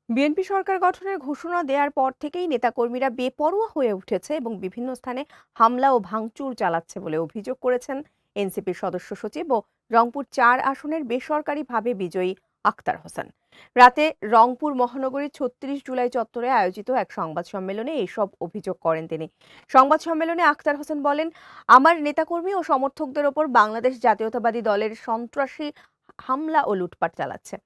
BNP সরকার গঠনের ঘোষণা দেওয়ার পর থেকেই নেতাকর্মীরা বেপরোয়া হয়ে উঠেছে এবং বিভিন্ন স্থানে হামলা ও ভাঙচুর চালাচ্ছে বলে অভিযোগ করেছেন এনসিপির সদস্য সচিব ও রংপুর ৪ আসনের বেসরকারিভাবে বিজয়ী আক্তার হোসেন। রাতে রংপুর মহানগরীর ৩৬ জুলাই চত্বরে আয়োজিত এক সংবাদ সম্মেলনে এইসব অভিযোগ করেন তিনি। সংবাদ সম্মেলনে আক্তার হোসেন বলেন, আমার নেতাকর্মী ও সমর্থকদের ওপর বাংলাদেশ জাতীয়তাবাদী দলের সন্ত্রাসী হামলা ও লুটপাট চালাচ্ছে,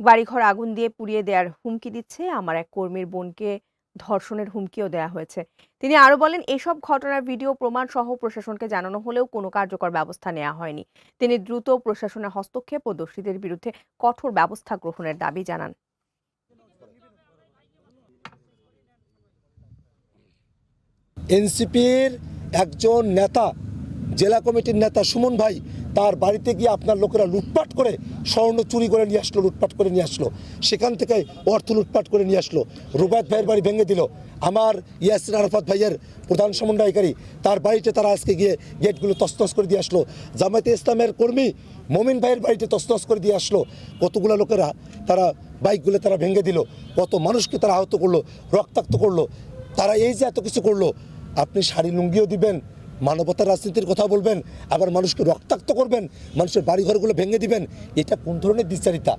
বাড়িঘর আগুন দিয়ে পুড়িয়ে দেওয়ার হুমকি দিচ্ছে, আমার এক কর্মীর বোনকে ধর্ষণের হুমকিও দেওয়া হয়েছে। তিনি আরো বলেন, এসব ঘটনার ভিডিও প্রমাণ সহ প্রশাসনকে জানানো হলেও কোনো কার্যকর ব্যবস্থা নেওয়া হয়নি। তিনি দ্রুত প্রশাসনের হস্তক্ষেপ ও দোষীদের বিরুদ্ধে কঠোর ব্যবস্থা গ্রহণের দাবি জানান। এনসিপির একজন নেতা, জেলা কমিটির নেতা সুমন ভাই, তার বাড়িতে গিয়ে আপনার লোকেরা লুটপাট করে স্বর্ণ চুরি করে নিয়ে আসলো, লুটপাট করে নিয়ে আসলো, সেখান থেকে অর্থ লুটপাট করে নিয়ে আসলো। রুবায়ত ভাইয়ের বাড়ি ভেঙে দিল। আমার ইয়াসির আরাফাত ভাইয়ের প্রধান সমন্বয়কারী, তার বাড়িতে তারা আজকে গিয়ে গেটগুলো তছনছ করে দিয়ে আসলো। জামায়াতে ইসলামের কর্মী মমিন ভাইয়ের বাড়িতে তছনছ করে দিয়ে আসলো। কতগুলো লোকেরা তারা বাইকগুলো তারা ভেঙে দিল, কত মানুষকে তারা আহত করলো, রক্তাক্ত করলো। তারা এই যে এত কিছু করলো, আপনি শাড়ি লুঙ্গিও দিবেন, মানবতার রাজনীতির কথা বলবেন, আবার মানুষকে রক্তাক্ত করবেন, মানুষের বাড়িঘরগুলো ভেঙে দিবেন, এটা কোন ধরনের দ্বিচারিতা?